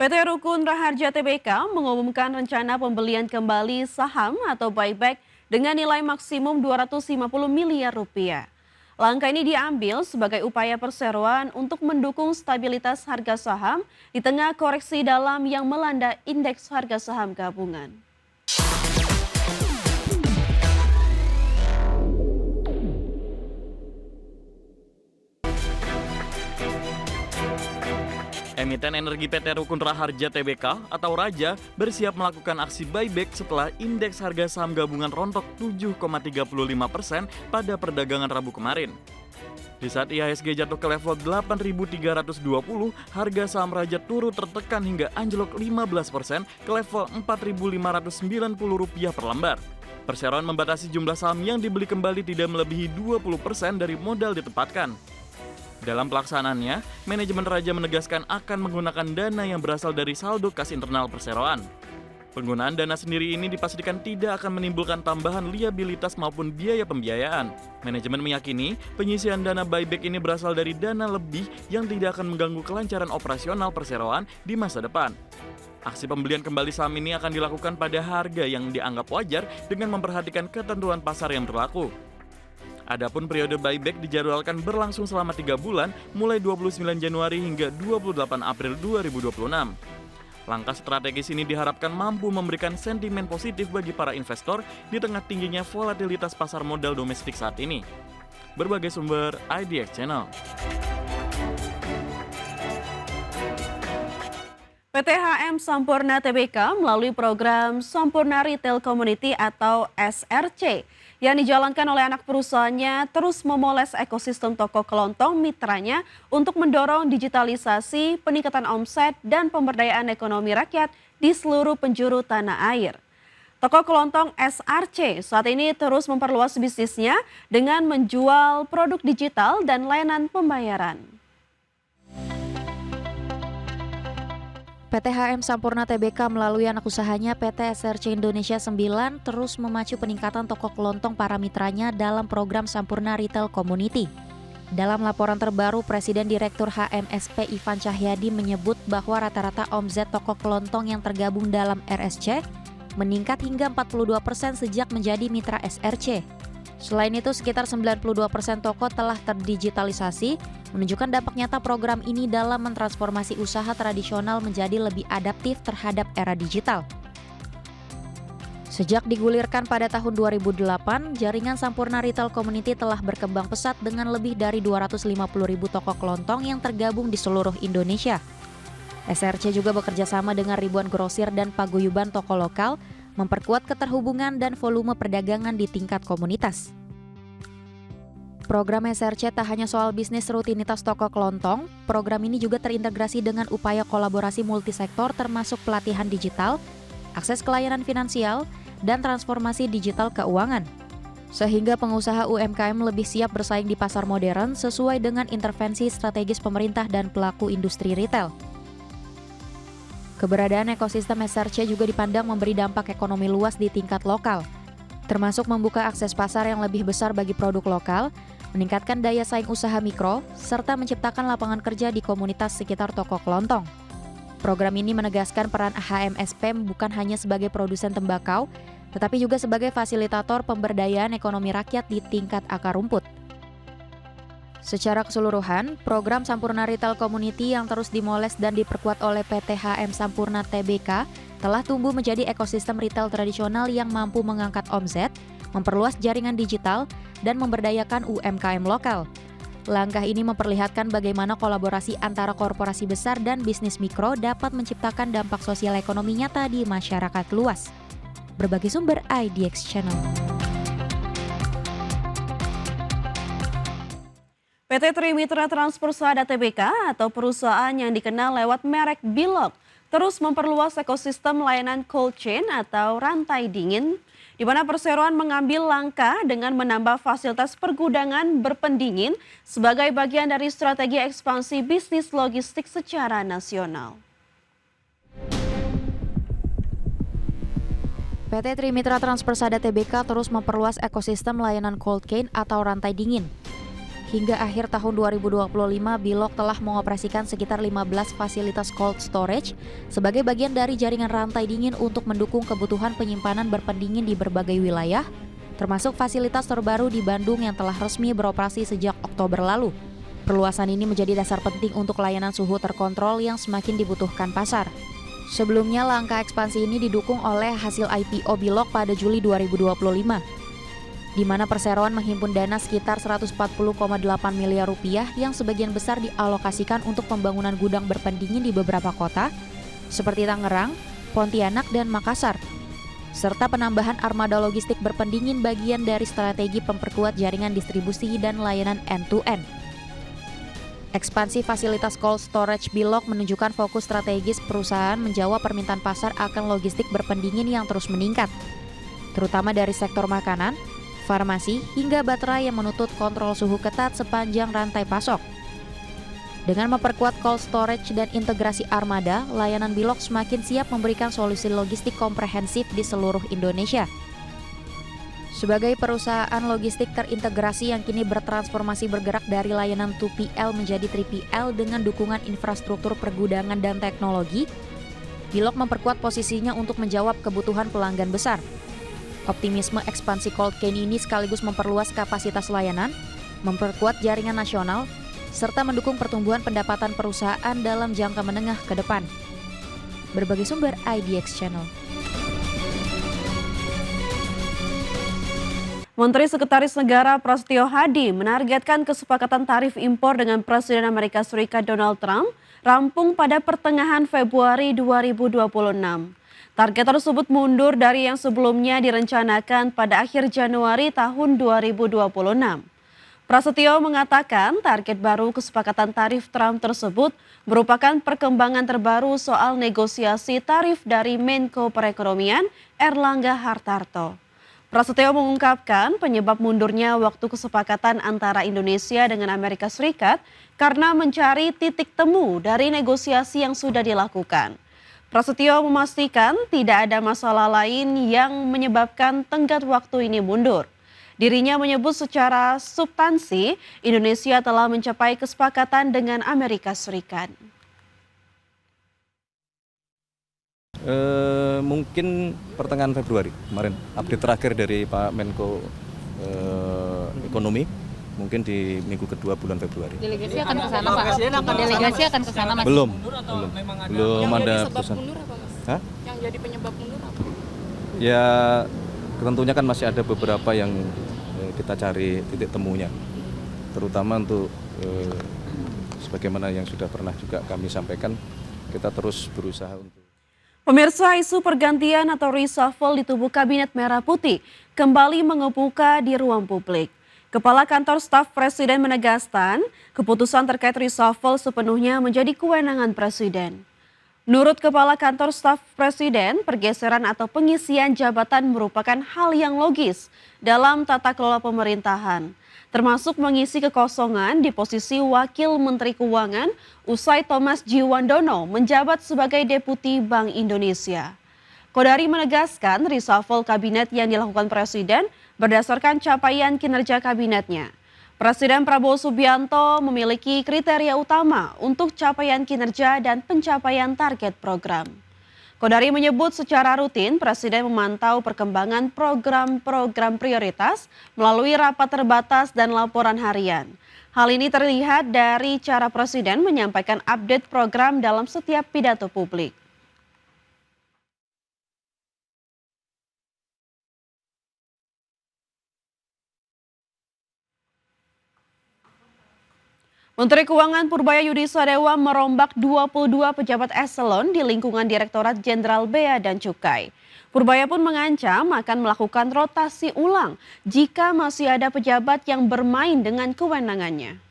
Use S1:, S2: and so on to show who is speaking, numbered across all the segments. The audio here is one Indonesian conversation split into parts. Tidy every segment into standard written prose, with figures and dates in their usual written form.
S1: PT Rukun Raharja Tbk mengumumkan rencana pembelian kembali saham atau buyback dengan nilai maksimum 250 miliar rupiah. Langkah ini diambil sebagai upaya perseroan untuk mendukung stabilitas harga saham di tengah koreksi dalam yang melanda indeks harga saham gabungan.
S2: Emiten energi PT Rukun Raharja Tbk atau Raja bersiap melakukan aksi buyback setelah indeks harga saham gabungan rontok 7,35% pada perdagangan Rabu kemarin. Di saat IHSG jatuh ke level 8.320, harga saham Raja turut tertekan hingga anjlok 15% ke level Rp4.590 per lembar. Perseroan membatasi jumlah saham yang dibeli kembali tidak melebihi 20% dari modal ditempatkan. Dalam pelaksanaannya, manajemen Raja menegaskan akan menggunakan dana yang berasal dari saldo kas internal perseroan. Penggunaan dana sendiri ini dipastikan tidak akan menimbulkan tambahan liabilitas maupun biaya pembiayaan. Manajemen meyakini penyisian dana buyback ini berasal dari dana lebih yang tidak akan mengganggu kelancaran operasional perseroan di masa depan. Aksi pembelian kembali saham ini akan dilakukan pada harga yang dianggap wajar dengan memperhatikan ketentuan pasar yang berlaku. Adapun periode buyback dijadwalkan berlangsung selama 3 bulan, mulai 29 Januari hingga 28 April 2026. Langkah strategis ini diharapkan mampu memberikan sentimen positif bagi para investor di tengah tingginya volatilitas pasar modal domestik saat ini. Berbagai sumber IDX Channel.
S1: PT HM Sampurna Tbk melalui program Sampurna Retail Community atau SRC yang dijalankan oleh anak perusahaannya terus memoles ekosistem toko kelontong mitranya untuk mendorong digitalisasi, peningkatan omset, dan pemberdayaan ekonomi rakyat di seluruh penjuru tanah air. Toko kelontong SRC saat ini terus memperluas bisnisnya dengan menjual produk digital dan layanan pembayaran.
S3: PT HM Sampurna Tbk melalui anak usahanya PT SRC Indonesia 9 terus memacu peningkatan toko kelontong para mitranya dalam program Sampurna Retail Community. Dalam laporan terbaru, Presiden Direktur HMSP Ivan Cahyadi menyebut bahwa rata-rata omzet toko kelontong yang tergabung dalam RSC meningkat hingga 42% sejak menjadi mitra SRC. Selain itu, sekitar 92% toko telah terdigitalisasi, menunjukkan dampak nyata program ini dalam mentransformasi usaha tradisional menjadi lebih adaptif terhadap era digital. Sejak digulirkan pada tahun 2008, jaringan Sampurna Retail Community telah berkembang pesat dengan lebih dari 250.000 toko kelontong yang tergabung di seluruh Indonesia. SRC juga bekerja sama dengan ribuan grosir dan paguyuban toko lokal, memperkuat keterhubungan dan volume perdagangan di tingkat komunitas. Program SRC tak hanya soal bisnis rutinitas toko kelontong, program ini juga terintegrasi dengan upaya kolaborasi multisektor termasuk pelatihan digital, akses ke layanan finansial, dan transformasi digital keuangan. Sehingga pengusaha UMKM lebih siap bersaing di pasar modern sesuai dengan intervensi strategis pemerintah dan pelaku industri retail. Keberadaan ekosistem SRC juga dipandang memberi dampak ekonomi luas di tingkat lokal, termasuk membuka akses pasar yang lebih besar bagi produk lokal, meningkatkan daya saing usaha mikro, serta menciptakan lapangan kerja di komunitas sekitar toko kelontong. Program ini menegaskan peran HMSP bukan hanya sebagai produsen tembakau, tetapi juga sebagai fasilitator pemberdayaan ekonomi rakyat di tingkat akar rumput. Secara keseluruhan, program Sampurna Retail Community yang terus dimoles dan diperkuat oleh PT HM Sampurna Tbk telah tumbuh menjadi ekosistem retail tradisional yang mampu mengangkat omzet, memperluas jaringan digital, dan memberdayakan UMKM lokal. Langkah ini memperlihatkan bagaimana kolaborasi antara korporasi besar dan bisnis mikro dapat menciptakan dampak sosial ekonomi nyata di masyarakat luas. Berbagai sumber IDX Channel.
S1: PT Trimitra Transpersada Tbk atau perusahaan yang dikenal lewat merek Bilog terus memperluas ekosistem layanan cold chain atau rantai dingin, di mana perseroan mengambil langkah dengan menambah fasilitas pergudangan berpendingin sebagai bagian dari strategi ekspansi bisnis logistik secara nasional.
S3: PT Trimitra Transpersada Tbk terus memperluas ekosistem layanan cold chain atau rantai dingin. hingga akhir tahun 2025 Bilog telah mengoperasikan sekitar 15 fasilitas cold storage sebagai bagian dari jaringan rantai dingin untuk mendukung kebutuhan penyimpanan berpendingin di berbagai wilayah, termasuk fasilitas terbaru di Bandung yang telah resmi beroperasi sejak Oktober lalu. Perluasan ini menjadi dasar penting untuk layanan suhu terkontrol yang semakin dibutuhkan pasar. Sebelumnya, langkah ekspansi ini didukung oleh hasil IPO Bilog pada Juli 2025, di mana perseroan menghimpun dana sekitar 140,8 miliar rupiah yang sebagian besar dialokasikan untuk pembangunan gudang berpendingin di beberapa kota, seperti Tangerang, Pontianak, dan Makassar, serta penambahan armada logistik berpendingin bagian dari strategi memperkuat jaringan distribusi dan layanan end-to-end. Ekspansi fasilitas cold storage Bilog menunjukkan fokus strategis perusahaan menjawab permintaan pasar akan logistik berpendingin yang terus meningkat, terutama dari sektor makanan, farmasi, hingga baterai yang menuntut kontrol suhu ketat sepanjang rantai pasok. Dengan memperkuat cold storage dan integrasi armada, layanan Bilog semakin siap memberikan solusi logistik komprehensif di seluruh Indonesia. Sebagai perusahaan logistik terintegrasi yang kini bertransformasi bergerak dari layanan 2PL menjadi 3PL dengan dukungan infrastruktur pergudangan dan teknologi, Bilog memperkuat posisinya untuk menjawab kebutuhan pelanggan besar. Optimisme ekspansi cold chain ini sekaligus memperluas kapasitas layanan, memperkuat jaringan nasional, serta mendukung pertumbuhan pendapatan perusahaan dalam jangka menengah ke depan. Berbagai sumber IDX Channel.
S1: Menteri Sekretaris Negara Prasetyo Hadi menargetkan kesepakatan tarif impor dengan Presiden Amerika Serikat Donald Trump rampung pada pertengahan Februari 2026. Target tersebut mundur dari yang sebelumnya direncanakan pada akhir Januari tahun 2026. Prasetyo mengatakan target baru kesepakatan tarif Trump tersebut merupakan perkembangan terbaru soal negosiasi tarif dari Menko Perekonomian Erlangga Hartarto. Prasetyo mengungkapkan penyebab mundurnya waktu kesepakatan antara Indonesia dengan Amerika Serikat karena mencari titik temu dari negosiasi yang sudah dilakukan. Prasetyo memastikan tidak ada masalah lain yang menyebabkan tenggat waktu ini mundur. Dirinya menyebut secara substansi Indonesia telah mencapai kesepakatan dengan Amerika Serikat.
S4: Mungkin pertengahan Februari kemarin update terakhir dari Pak Menko Ekonomi mungkin di minggu kedua bulan Februari.
S5: Delegasi akan ke sana Pak. Delegasi akan ke sana Mas.
S4: Belum ada
S5: keputusan.
S4: Hah?
S5: Yang jadi penyebab mundur apa?
S4: Ya tentunya kan masih ada beberapa yang kita cari titik temunya, terutama untuk sebagaimana yang sudah pernah juga kami sampaikan, kita terus berusaha untuk.
S1: Pemirsa, isu pergantian atau reshuffle di tubuh Kabinet Merah Putih kembali mengemuka di ruang publik. Kepala Kantor Staf Presiden menegaskan keputusan terkait reshuffle sepenuhnya menjadi kewenangan Presiden. Menurut Kepala Kantor Staf Presiden, pergeseran atau pengisian jabatan merupakan hal yang logis dalam tata kelola pemerintahan, termasuk mengisi kekosongan di posisi Wakil Menteri Keuangan usai Thomas Djiwandono menjabat sebagai Deputi Bank Indonesia. Kodari menegaskan reshuffle kabinet yang dilakukan Presiden berdasarkan capaian kinerja kabinetnya. Presiden Prabowo Subianto memiliki kriteria utama untuk capaian kinerja dan pencapaian target program. Kodari menyebut secara rutin Presiden memantau perkembangan program-program prioritas melalui rapat terbatas dan laporan harian. Hal ini terlihat dari cara Presiden menyampaikan update program dalam setiap pidato publik. Menteri Keuangan Purbaya Yudhisadewa merombak 22 pejabat eselon di lingkungan Direktorat Jenderal Bea dan Cukai. Purbaya pun mengancam akan melakukan rotasi ulang jika masih ada pejabat yang bermain dengan kewenangannya.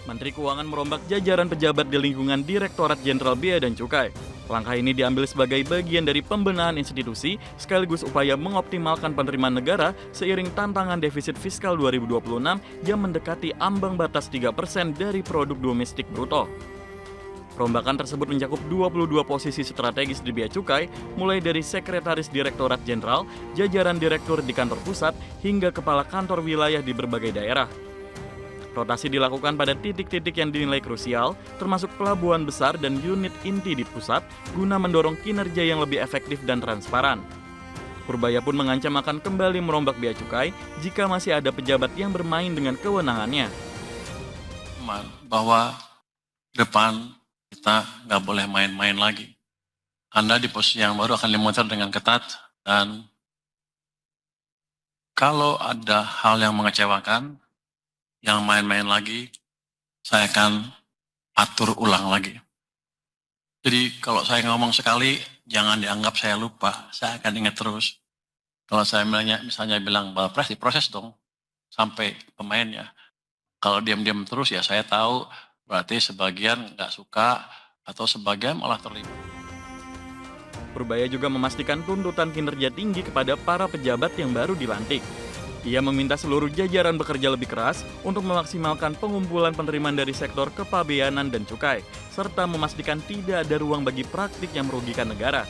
S2: Menteri Keuangan merombak jajaran pejabat di lingkungan Direktorat Jenderal Bea dan Cukai. Langkah ini diambil sebagai bagian dari pembenahan institusi sekaligus upaya mengoptimalkan penerimaan negara seiring tantangan defisit fiskal 2026 yang mendekati ambang batas 3% dari produk domestik bruto. Perombakan tersebut mencakup 22 posisi strategis di Bea Cukai, mulai dari Sekretaris Direktorat Jenderal, jajaran Direktur di kantor pusat, hingga kepala kantor wilayah di berbagai daerah. Rotasi dilakukan pada titik-titik yang dinilai krusial, termasuk pelabuhan besar dan unit inti di pusat, guna mendorong kinerja yang lebih efektif dan transparan. Purbaya pun mengancam akan kembali merombak Bea Cukai jika masih ada pejabat yang bermain dengan kewenangannya.
S6: Bahwa depan kita nggak boleh main-main lagi. Anda di posisi yang baru akan dimonitor dengan ketat, dan kalau ada hal yang mengecewakan, yang main-main lagi, saya akan atur ulang lagi. Jadi kalau saya ngomong sekali, jangan dianggap saya lupa, saya akan ingat terus. Kalau saya misalnya bilang Balpres, diproses dong sampai pemainnya. Kalau diam-diam terus ya saya tahu, berarti sebagian nggak suka atau sebagian malah terlibat.
S2: Purbaya juga memastikan tuntutan kinerja tinggi kepada para pejabat yang baru dilantik. Ia meminta seluruh jajaran bekerja lebih keras untuk memaksimalkan pengumpulan penerimaan dari sektor kepabeanan dan cukai, serta memastikan tidak ada ruang bagi praktik yang merugikan negara.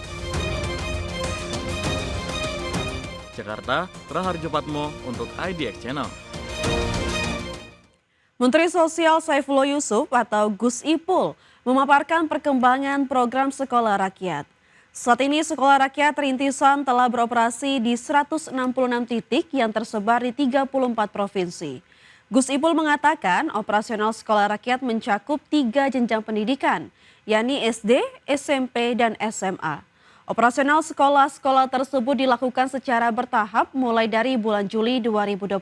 S2: Jakarta, Raharjo Patmo untuk IDX Channel.
S1: Menteri Sosial Saifullah Yusuf atau Gus Ipul memaparkan perkembangan program sekolah rakyat. Saat ini sekolah rakyat rintisan telah beroperasi di 166 titik yang tersebar di 34 provinsi. Gus Ipul mengatakan operasional sekolah rakyat mencakup 3 jenjang pendidikan, yakni SD, SMP, dan SMA. Operasional sekolah-sekolah tersebut dilakukan secara bertahap mulai dari bulan Juli 2025.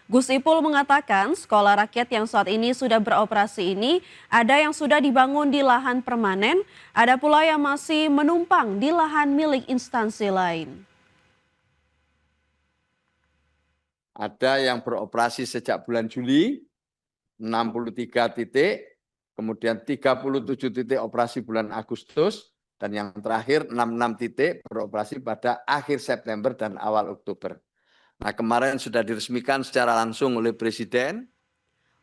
S1: Gus Ipul mengatakan sekolah rakyat yang saat ini sudah beroperasi ini ada yang sudah dibangun di lahan permanen, ada pula yang masih menumpang di lahan milik instansi lain.
S7: Ada yang beroperasi sejak bulan Juli, 63 titik, kemudian 37 titik operasi bulan Agustus, dan yang terakhir 66 titik beroperasi pada akhir September dan awal Oktober. Nah, kemarin sudah diresmikan secara langsung oleh Presiden.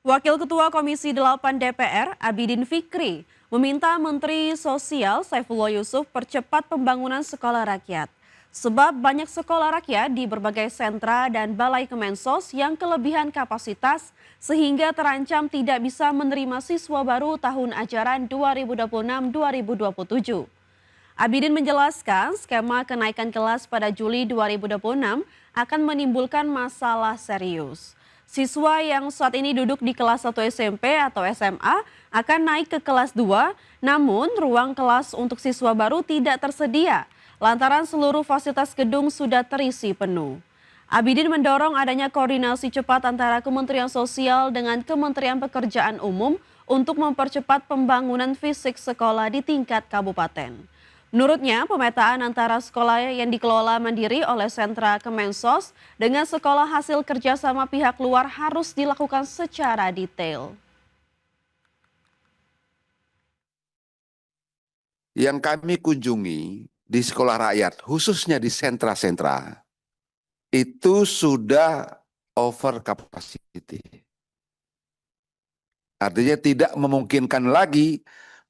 S1: Wakil Ketua Komisi 8 DPR, Abidin Fikri, meminta Menteri Sosial Saifullah Yusuf percepat pembangunan sekolah rakyat. Sebab banyak sekolah rakyat di berbagai sentra dan balai Kemensos yang kelebihan kapasitas sehingga terancam tidak bisa menerima siswa baru tahun ajaran 2026-2027. Abidin menjelaskan skema kenaikan kelas pada Juli 2026 akan menimbulkan masalah serius. Siswa yang saat ini duduk di kelas 1 SMP atau SMA akan naik ke kelas 2, namun ruang kelas untuk siswa baru tidak tersedia lantaran seluruh fasilitas gedung sudah terisi penuh. Abidin mendorong adanya koordinasi cepat antara Kementerian Sosial dengan Kementerian Pekerjaan Umum untuk mempercepat pembangunan fisik sekolah di tingkat kabupaten. Menurutnya, pemetaan antara sekolah yang dikelola mandiri oleh sentra Kemensos dengan sekolah hasil kerjasama pihak luar harus dilakukan secara detail.
S8: Yang kami kunjungi di sekolah rakyat, khususnya di sentra-sentra, itu sudah over capacity. Artinya tidak memungkinkan lagi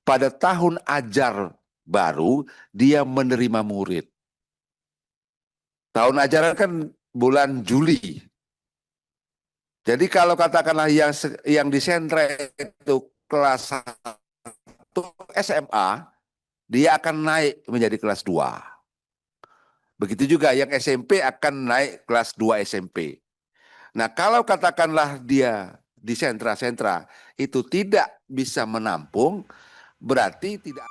S8: pada tahun ajar baru dia menerima murid. Tahun ajaran kan bulan Juli. Jadi kalau katakanlah yang di sentra itu kelas 1 SMA, dia akan naik menjadi kelas 2. Begitu juga yang SMP akan naik kelas 2 SMP. Nah, kalau katakanlah dia di sentra-sentra itu tidak bisa menampung, berarti tidak